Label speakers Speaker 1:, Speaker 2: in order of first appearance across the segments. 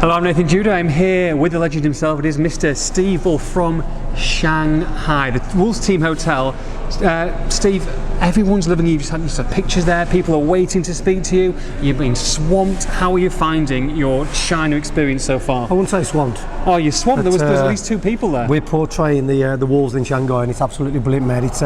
Speaker 1: Hello, I'm Nathan Judah. I'm here with the legend himself. It is Mr. Steve Bull from Shanghai, the Wolves Team Hotel. Steve, everyone's loving you. You just had pictures there. People are waiting to speak to you. You've been swamped. How are you finding your China experience so far?
Speaker 2: I wouldn't say swamped.
Speaker 1: Oh, you're swamped. There's at least 2 people there.
Speaker 2: We're portraying the Wolves in Shanghai, and it's absolutely brilliant, mate. It's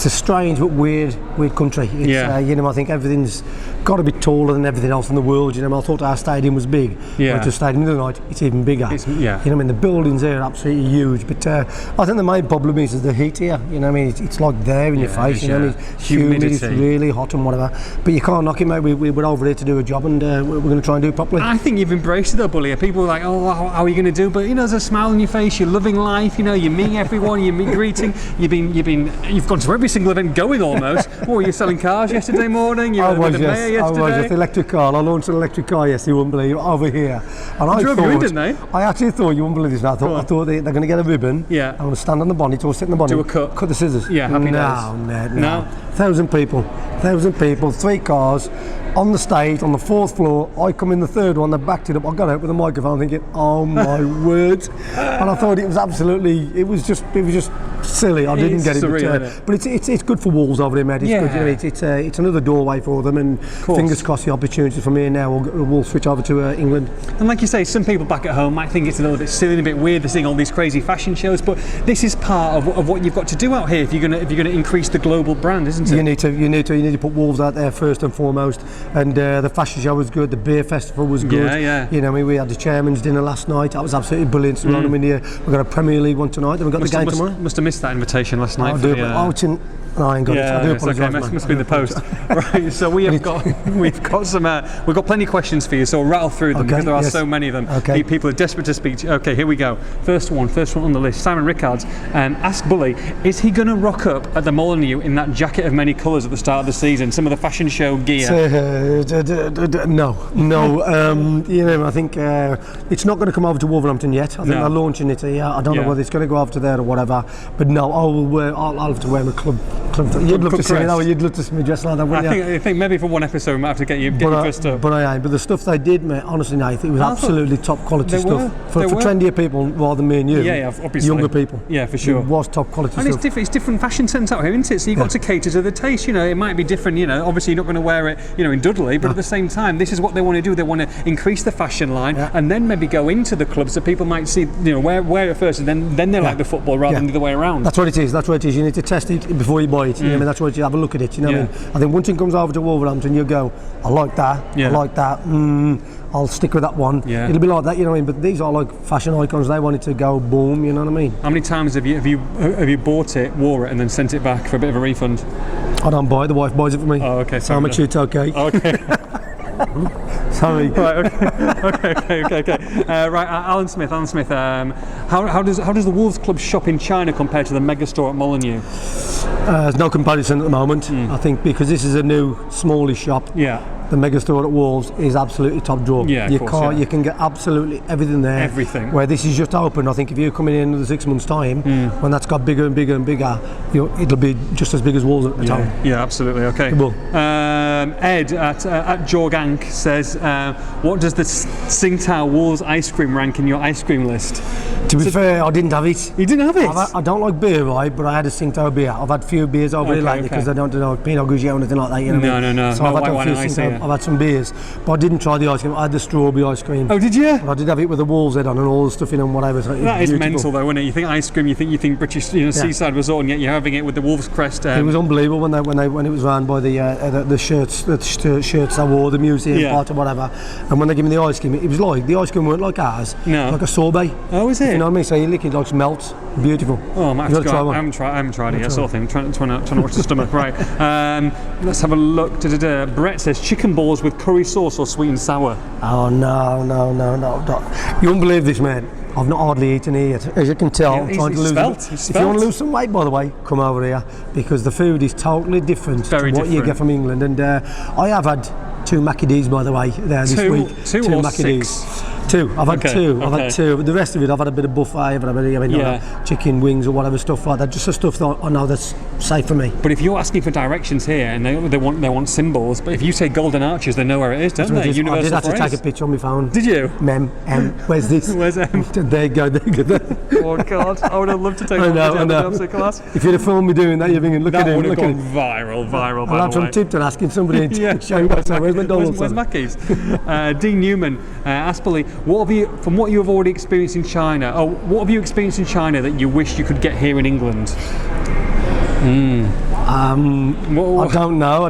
Speaker 2: a strange but weird country. It's, I think everything's got to be taller than everything else in the world. I thought our stadium was big. Went to the stadium the other night, it's even bigger. The buildings here are absolutely huge. But I think the main problem is the heat here. It's like there in your face. It's humid, it's really hot and whatever. But you can't knock it, mate. We're over here to do a job, and we're going to try and do it properly.
Speaker 1: I think you've embraced it though, Bully. People are like, oh, how are you going to do? But there's a smile on your face. You're loving life. You're meeting everyone. You're greeting. You've gone to every single event going almost. Were you selling cars yesterday morning? You were with the mayor yesterday.
Speaker 2: I was. The electric car. I launched an electric car yesterday. You wouldn't believe, over here. And I
Speaker 1: drove you in, didn't they?
Speaker 2: I actually thought, you wouldn't believe this. I thought they're going to get a ribbon.
Speaker 1: Yeah.
Speaker 2: I'm going to stand on the bonnet or sit in the bonnet.
Speaker 1: Do a cut.
Speaker 2: Cut the scissors.
Speaker 1: Yeah. Happy
Speaker 2: days. No. 1,000 people, 3 cars on the stage on the 4th floor. I come in the 3rd one. They backed it up. I got out with a microphone, thinking, "Oh my word!" And I thought it was just silly. I didn't get it, but it's good for Wolves over there, mate. It's good. It's another doorway for them, and fingers crossed the opportunity from here now will switch over to England.
Speaker 1: And like you say, some people back at home might think it's a little bit silly and a bit weird. They're seeing all these crazy fashion shows, but this is part of what you've got to do out here if you're going to increase the global brand, isn't it?
Speaker 2: You need to put Wolves out there first and foremost. And the fashion show was good. The beer festival was good. We had the chairman's dinner last night. That was absolutely brilliant. So we've got a Premier League one tonight. Then we've got the game tomorrow.
Speaker 1: Must have missed that invitation last night.
Speaker 2: No, I ain't got it. I do apologise.
Speaker 1: Okay, must be in the post. Right. So we've got plenty of questions for you. So we'll rattle through them because there are so many of them.
Speaker 2: Okay.
Speaker 1: People are desperate to speak to you. Okay, here we go. First one on the list. Simon Rickards asked Bully, is he going to rock up at the Molineux in that jacket of many colours at the start of the season? Some of the fashion show gear.
Speaker 2: No. I think it's not going to come over to Wolverhampton yet. I think they're launching it here. I don't know whether it's going to go over to there or whatever. But no, I'll have to wear my club. You'd love to see me. You'd love to see me dressed like that, wouldn't you?
Speaker 1: I think maybe for one episode we might have to get you dressed up.
Speaker 2: But the stuff they did, mate, honestly, Nate, it was absolutely top quality stuff for trendier people rather than me and you.
Speaker 1: Yeah, obviously.
Speaker 2: Younger people.
Speaker 1: Yeah, for sure.
Speaker 2: It was top quality stuff.
Speaker 1: And it's different fashion sense out here, isn't it? So you've got to cater to the taste. It might be different. Obviously you're not going to wear it, in Dudley, but at the same time, this is what they want to do. They want to increase the fashion line and then maybe go into the club so people might see, wear it first, and then they like the football rather than the other way around.
Speaker 2: That's what it is. You need to test it before you buy it. That's what you have a look at it. I think once it comes over to Wolverhampton, you go, I like that. I like that. I'll stick with that one. It'll be like that, But these are like fashion icons. They want it to go boom. You know what I mean?
Speaker 1: How many times have you bought it, wore it, and then sent it back for a bit of a refund?
Speaker 2: I don't buy it. The wife buys it for me.
Speaker 1: Oh, okay.
Speaker 2: So how much it's okay.
Speaker 1: Okay.
Speaker 2: Sorry.
Speaker 1: Right. Okay. Right, Alan Smith. How does the Wolves Club shop in China compare to the megastore at Molineux?
Speaker 2: There's no comparison at the moment. I think because this is a new, smallish shop. The megastore at Wolves is absolutely top drawer. You can get absolutely everything there.
Speaker 1: Everything.
Speaker 2: Where this is just open. I think if you're coming in another 6 months' time, when that's got bigger and bigger and bigger, it'll be just as big as Wolves at the time.
Speaker 1: Yeah, absolutely. Okay.
Speaker 2: It will.
Speaker 1: Ed at Jorgank says, what does the Tsingtao Wolves ice cream rank in your ice cream list?
Speaker 2: To be fair, I didn't have it.
Speaker 1: You didn't have it?
Speaker 2: I don't like beer, right? But I had a Tsingtao beer. I've had a few beers over here lately because I don't know Pinot Grigio or anything like that.
Speaker 1: No.
Speaker 2: So I've had some beers, but I didn't try the ice cream. I had the strawberry ice cream.
Speaker 1: Oh, did you?
Speaker 2: But I did have it with the Wolves head on and all the stuff in and whatever. So
Speaker 1: that is mental, though, isn't it? You think ice cream, you think British, seaside resort, and yet you're having it with the Wolves crest.
Speaker 2: It was unbelievable when it was round by the shirts I wore, the museum part or whatever. And when they gave me the ice cream, it was like the ice cream weren't like ours.
Speaker 1: No.
Speaker 2: Like a sorbet.
Speaker 1: Oh, is it?
Speaker 2: You know what I mean? So you lick it, like melts. Beautiful.
Speaker 1: Oh, I might have to try one. I haven't tried it yet. Sort of thing. Trying to watch the stomach. Right. Let's have a look. Brett says chicken balls with curry sauce or sweet and sour.
Speaker 2: Oh no. You won't believe this, man. I've not hardly eaten here yet. As you can tell, I'm trying to lose
Speaker 1: If
Speaker 2: you want to lose some weight, by the way, come over here because the food is totally different to what you get from England. And I have had 2 Maccadees, by the way, there this week.
Speaker 1: 2 or
Speaker 2: Maccadees.
Speaker 1: 6?
Speaker 2: Two. I've had
Speaker 1: Okay,
Speaker 2: two. I've
Speaker 1: okay.
Speaker 2: had two. But the rest of it, I've had a bit of buffet. I've had a bit of,
Speaker 1: Yeah.
Speaker 2: chicken wings or whatever stuff like that. Just the stuff that I know that's safe for me.
Speaker 1: But if you're asking for directions here and they want symbols, but if you say Golden Arches, they know where it is, don't they?
Speaker 2: I did
Speaker 1: Universal
Speaker 2: actually
Speaker 1: phrase.
Speaker 2: take a picture on my phone.
Speaker 1: Did you?
Speaker 2: Where's this?
Speaker 1: Where's M?
Speaker 2: There you go. There you go.
Speaker 1: Oh God, I would have loved to take
Speaker 2: I
Speaker 1: that
Speaker 2: know,
Speaker 1: video.
Speaker 2: I know.
Speaker 1: That would have been class.
Speaker 2: If you'd have filmed me doing that, you're thinking, look
Speaker 1: That
Speaker 2: at him,
Speaker 1: would have
Speaker 2: look at
Speaker 1: gone
Speaker 2: him.
Speaker 1: viral.
Speaker 2: I'll
Speaker 1: By
Speaker 2: have
Speaker 1: the
Speaker 2: some
Speaker 1: way.
Speaker 2: tips and asking somebody to
Speaker 1: Yeah.
Speaker 2: show you where's McDonald's.
Speaker 1: Where's Mackey's? Dean Newman, Aspoli, from what you have already experienced in China, what have you experienced in China that you wish you could get here in England?
Speaker 2: I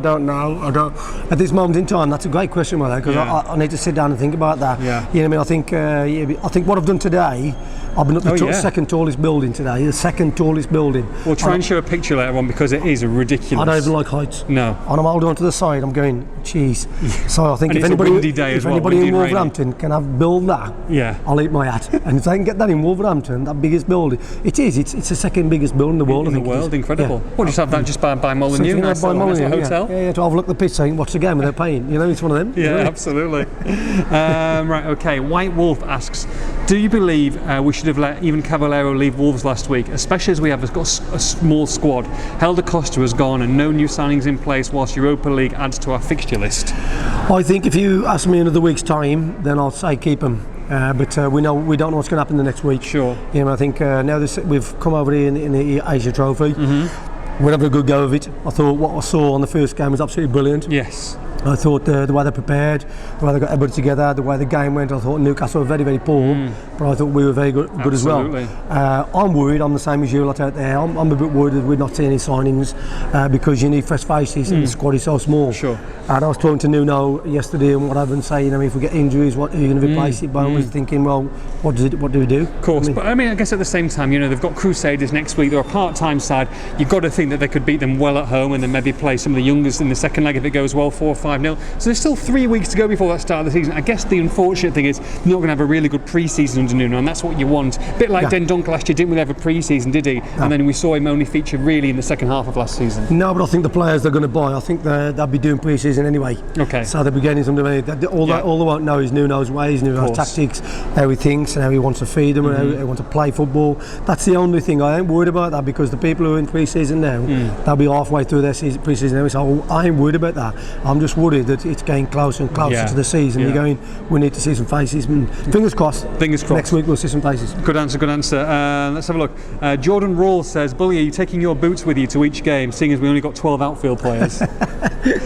Speaker 2: don't know. At this moment in time, that's a great question, because
Speaker 1: Yeah.
Speaker 2: I need to sit down and think about that.
Speaker 1: Yeah.
Speaker 2: You know what I mean? I think what I've done today, I've been at the second tallest building today. The second tallest building.
Speaker 1: We'll try and show a picture later on because it is ridiculous.
Speaker 2: I don't even like heights.
Speaker 1: No.
Speaker 2: And I'm holding on to the side. I'm going, geez. So I think
Speaker 1: And
Speaker 2: if
Speaker 1: it's a
Speaker 2: anybody,
Speaker 1: windy day as well,
Speaker 2: anybody
Speaker 1: windy
Speaker 2: in
Speaker 1: and rainy.
Speaker 2: Wolverhampton can build that,
Speaker 1: Yeah.
Speaker 2: I'll eat my hat. And if they can get that in Wolverhampton, that biggest building, it is. It's the second biggest building in the world.
Speaker 1: In
Speaker 2: I
Speaker 1: the
Speaker 2: think it is.
Speaker 1: world, incredible.
Speaker 2: Yeah.
Speaker 1: Well, just have that just by Molyneux,
Speaker 2: So if you
Speaker 1: nice
Speaker 2: by
Speaker 1: little
Speaker 2: Molyneux,
Speaker 1: hotel.
Speaker 2: Yeah, to overlook the pitch, saying watch the game without paying. You know, it's one of them.
Speaker 1: Yeah,
Speaker 2: You know?
Speaker 1: absolutely. Right, okay. White Wolf asks, do you believe we should have let even Cavallero leave Wolves last week, especially as we have got a small squad? Helder Costa has gone and no new signings in place whilst Europa League adds to our fixture list.
Speaker 2: I think if you ask me in another week's time, then I'll say keep him. But we don't know what's going to happen the next week.
Speaker 1: Sure.
Speaker 2: You know, I think now we've come over here in the Asia Trophy.
Speaker 1: Mm-hmm.
Speaker 2: We're having a good go of it. I thought what I saw on the first game was absolutely brilliant.
Speaker 1: Yes.
Speaker 2: I thought the way they prepared, the way they got everybody together, the way the game went, I thought Newcastle were very, very poor, but I thought we were very good as well.
Speaker 1: Absolutely.
Speaker 2: I'm worried, I'm the same as you lot out there. I'm a bit worried that we're not seeing any signings because you need fresh faces and the squad is so small.
Speaker 1: Sure.
Speaker 2: And I was talking to Nuno yesterday and whatever and saying, if we get injuries, what are you going to replace it by? I was thinking, well, what do we do?
Speaker 1: Of course, but I guess at the same time, they've got Crusaders next week. They're a part-time side. You've got to think that they could beat them well at home and then maybe play some of the youngest in the second leg if it goes well, 4 or 5-0. So there's still 3 weeks to go before that start of the season. I guess the unfortunate thing is you're not going to have a really good pre-season under Nuno, and that's what you want. A bit like Dendonk last year, didn't really have a pre-season, did he? And then we saw him only feature really in the second half of last season.
Speaker 2: No, but I think the players they're going to buy, I think they'll be doing pre-season anyway.
Speaker 1: Okay.
Speaker 2: So they'll be getting something. All they won't know is Nuno's ways, Nuno's tactics, how he thinks and how he wants to feed them and how he wants to play football. That's the only thing. I ain't worried about that because the people who are in pre-season now, they'll be halfway through their pre-season now. So I ain't worried about that. I'm just worried that it's getting closer and closer to the season. You're going, we need to see some faces. And fingers crossed.
Speaker 1: Fingers crossed.
Speaker 2: Next week we'll see some faces.
Speaker 1: Good answer. Let's have a look. Jordan Rawls says, Bully, are you taking your boots with you to each game, seeing as we only got 12 outfield players?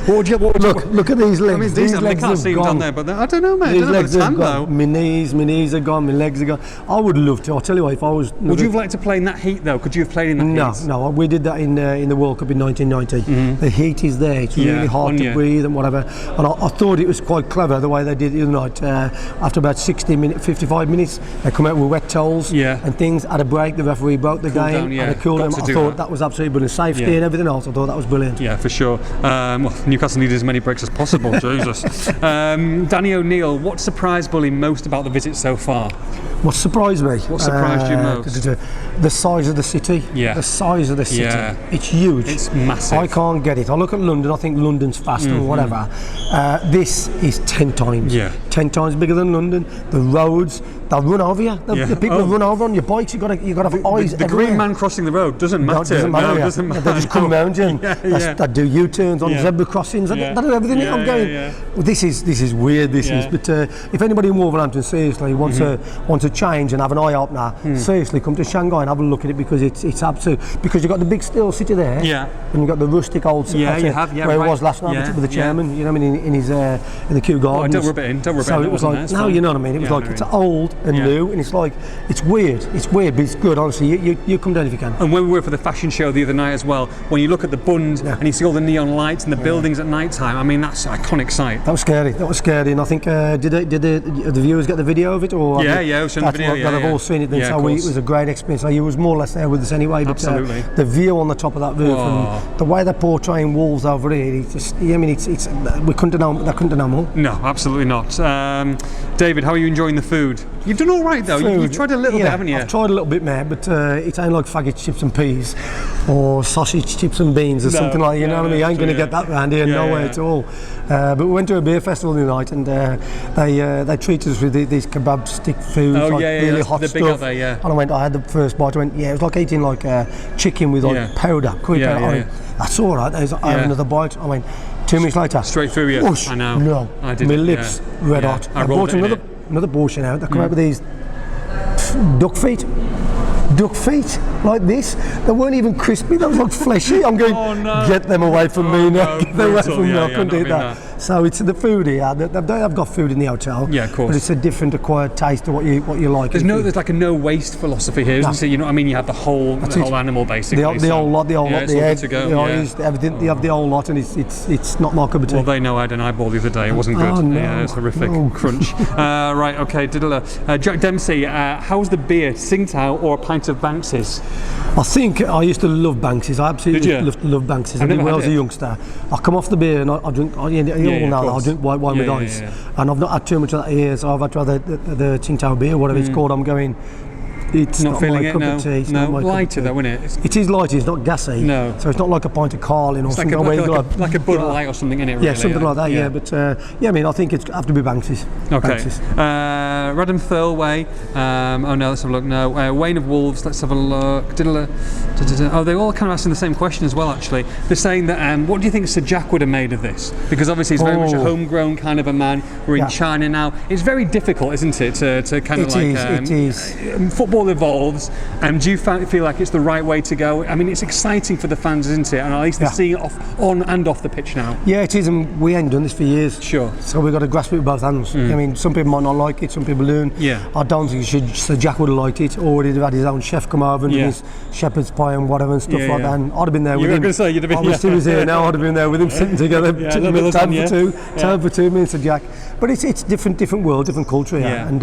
Speaker 1: Look
Speaker 2: at these legs.
Speaker 1: I mean,
Speaker 2: these
Speaker 1: I
Speaker 2: legs
Speaker 1: can't see them down there, but I don't know, mate.
Speaker 2: These
Speaker 1: I don't know
Speaker 2: legs
Speaker 1: about the
Speaker 2: have
Speaker 1: tan, though.
Speaker 2: gone. My knees are gone. My legs are gone. I would love to. I'll tell you what. If I was,
Speaker 1: Would you have liked to play in that heat, though? Could you have played in that heat?
Speaker 2: No. We did that in the World Cup in 1990. The heat is there. It's really hard to breathe and whatever. And I thought it was quite clever the way they did it the other night. After about 55 minutes, they come out with wet towels and things. At a break, the referee broke the game and they cooled them. I thought that was absolutely brilliant. Safety and everything else. I thought that was brilliant.
Speaker 1: Yeah, for sure. Newcastle needed as many breaks as possible. Jesus. Danny O'Neill, what surprised Bully most about the visit so far?
Speaker 2: What surprised me?
Speaker 1: What surprised you most?
Speaker 2: The size of the city.
Speaker 1: Yeah.
Speaker 2: The size of the city.
Speaker 1: Yeah.
Speaker 2: It's huge.
Speaker 1: It's massive.
Speaker 2: I can't get it. I look at London, I think London's faster or whatever. This is 10 times.
Speaker 1: Yeah.
Speaker 2: 10 times bigger than London. The roads, they'll run over you. The people run over on your bikes, you've got to have eyes
Speaker 1: The
Speaker 2: everywhere.
Speaker 1: green man crossing the road doesn't matter.
Speaker 2: No, it doesn't matter.
Speaker 1: No, it doesn't matter.
Speaker 2: They just come round you and they do U-turns on zebra crossings. They do everything. I'm going, well, this is weird. This is. But if anybody in Wolverhampton seriously wants to change and have an eye opener, seriously come to Shanghai and have a look at it because it's absolute. Because you've got the big steel city there, and you've got the rustic old city where it was last night with the chairman. You know what I mean? In the Kew Gardens.
Speaker 1: Don't rub it in. Don't rub it in.
Speaker 2: So it was like, no, you know what I mean. It was like it's old and new, and it's like it's weird. It's weird, but it's good. Honestly, you come down if you can.
Speaker 1: And when we were for the fashion show the other night as well, when you look at the Bund and you see all the neon lights and the buildings at night time, I mean that's an iconic sight.
Speaker 2: That was scary. And I think did the viewers get the video of it? Or
Speaker 1: it was on the video.
Speaker 2: They've all seen it. Then, so it was a great experience. So you was more or less there with us anyway. But
Speaker 1: absolutely.
Speaker 2: The view on the top of that roof and the way they're portraying Wolves over here, it's we couldn't have done more.
Speaker 1: No, absolutely not. David, how are you enjoying the food? You've done all right though. You've tried a little bit, haven't you?
Speaker 2: I've tried a little bit, mate, but it ain't like faggot chips and peas or sausage chips and beans or something like that. You know what I mean? You ain't going to get that round here, nowhere at all. But we went to a beer festival the other night, and they treated us with these kebab stick foods, really hot stuff. And I had the first bite. I went, it was like eating like chicken with like powder, curry powder. I went, that's all right. I had another bite. I went 2 minutes later.
Speaker 1: Straight through you.
Speaker 2: Whoosh,
Speaker 1: I know.
Speaker 2: No,
Speaker 1: I did.
Speaker 2: My lips red hot. I bought another portion out. They come out with these duck feet like this. They weren't even crispy, they was like fleshy. I'm going, get them away from me now. Get them away from me. I couldn't eat that. So it's the food here. They've got food in the hotel.
Speaker 1: Yeah, of course.
Speaker 2: But it's a different acquired taste to what you like.
Speaker 1: There's like a no waste philosophy here, isn't it? You know what I mean? You have the whole animal basically.
Speaker 2: The whole lot, the egg, everything. You have the whole lot, and it's not my cup of tea.
Speaker 1: Well, they know I had an eyeball the other day. It wasn't good.
Speaker 2: Oh, no.
Speaker 1: Yeah, it was horrific. Crunch. Right, okay. Jack Dempsey, how's the beer? Tsingtao or a pint of Banks's?
Speaker 2: I think I used to love Banks's. I absolutely love Banks's. When I was a youngster, I come off the beer and I drink. I drink white wine with ice, and I've not had too much of that here. So I've had to have the Tsingtao beer, whatever it's called. I'm going. It's not
Speaker 1: feeling
Speaker 2: my cup of tea.
Speaker 1: It's lighter though, isn't it?
Speaker 2: It is lighter. It's not gassy.
Speaker 1: No.
Speaker 2: So it's not like a pint of Carling or something.
Speaker 1: Like a Bud Light or something, innit? Really,
Speaker 2: yeah, something like that. Yeah, but I mean, I think it's have to be Banks's.
Speaker 1: Okay.
Speaker 2: Banks's.
Speaker 1: Radham Thirlway. Oh no, let's have a look. No, Wayne of Wolves. Let's have a look. Oh, they're all kind of asking the same question as well. Actually, they're saying that. What do you think Sir Jack would have made of this? Because obviously he's very much a homegrown kind of a man. We're in China now. It's very difficult, isn't it, to kind of
Speaker 2: It is.
Speaker 1: Football evolves. Do you feel like it's the right way to go? I mean, it's exciting for the fans, isn't it? And at least they're seeing it on and off the pitch now. Yeah,
Speaker 2: it is, and we ain't done this for years.
Speaker 1: Sure.
Speaker 2: So we've got to grasp it with both hands. I mean, some people might not like it, some people do.
Speaker 1: Yeah.
Speaker 2: I don't think Sir Jack would have liked it, or he'd have had his own chef come over and do his shepherd's pie and whatever and stuff like that. And I'd have been there with him.
Speaker 1: You were going to say you'd have been.
Speaker 2: Obviously, he was here now. I'd have been there with him, sitting together, time for two minutes of Jack. But it's different world, different culture here, and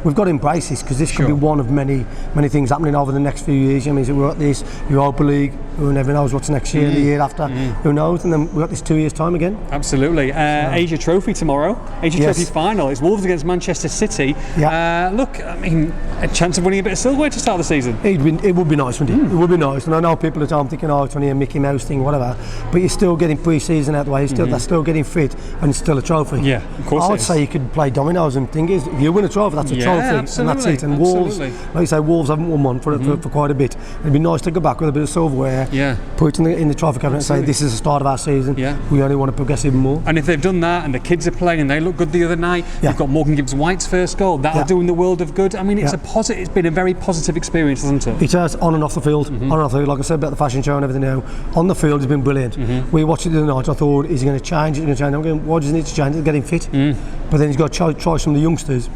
Speaker 2: we've got to embrace this because this could be one of many things happening over the next few years. I mean, we're at this Europa League. Who never knows what's next year, the year after. Who knows? And then we've got this 2 years time again.
Speaker 1: Absolutely. Asia Trophy tomorrow. Asia Trophy final. It's Wolves against Manchester City. Look, I mean, a chance of winning a bit of silverware to start the season.
Speaker 2: It would be nice, wouldn't it? It would be nice. And I know people at home thinking, it's only a Mickey Mouse thing, whatever. But you're still getting pre-season out the way. They're still getting fit, and it's still a trophy.
Speaker 1: Yeah, of course.
Speaker 2: I would say you could play dominoes and thing is, if you win a trophy, that's a trophy,
Speaker 1: absolutely.
Speaker 2: and that's it. And Wolves, like you say, Wolves haven't won one for quite a bit. It'd be nice to go back with a bit of silverware. Put it in the trophy cabinet and say this is the start of our season. We only want to progress even more.
Speaker 1: And if they've done that and the kids are playing and they look good the other night, you've got Morgan Gibbs-White's first goal. That'll do in the world of good. I mean, it's it's been a very positive experience, hasn't it?
Speaker 2: It has, on and off the field. On and off the field, like I said about the fashion show and everything now. On the field, it's been brilliant. We watched it the other night. I thought, is he going to change? I'm going, why does he need to change? He's getting fit. But then he's got to try some of the youngsters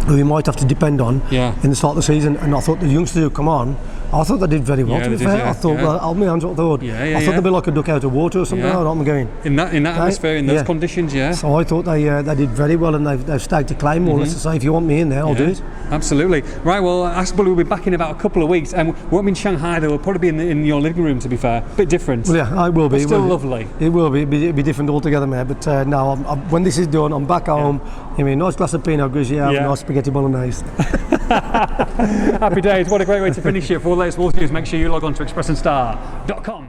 Speaker 2: who he might have to depend on in the start of the season. And I thought the youngsters who come on, I thought they did very well, to be fair. I thought, I'll be honest, I thought they'd be like a duck out of water or something. I don't know, going.
Speaker 1: In that atmosphere, in those conditions,
Speaker 2: So I thought they did very well, and they've staked a claim more or less to say, if you want me in there, I'll do it.
Speaker 1: Absolutely. Right, well, Askable will be back in about a couple of weeks, and we won't be in Shanghai, though. We'll probably be in your living room, to be fair. A bit different.
Speaker 2: Well, yeah, it will be.
Speaker 1: But still lovely.
Speaker 2: It will be. It'll be different altogether, mate. But no, when this is done, I'm back home. I mean, nice glass of Pinot Grigio, nice spaghetti bolognese.
Speaker 1: Happy days. What a great way to finish it. For all the latest Wolves news, make sure you log on to expressandstar.com.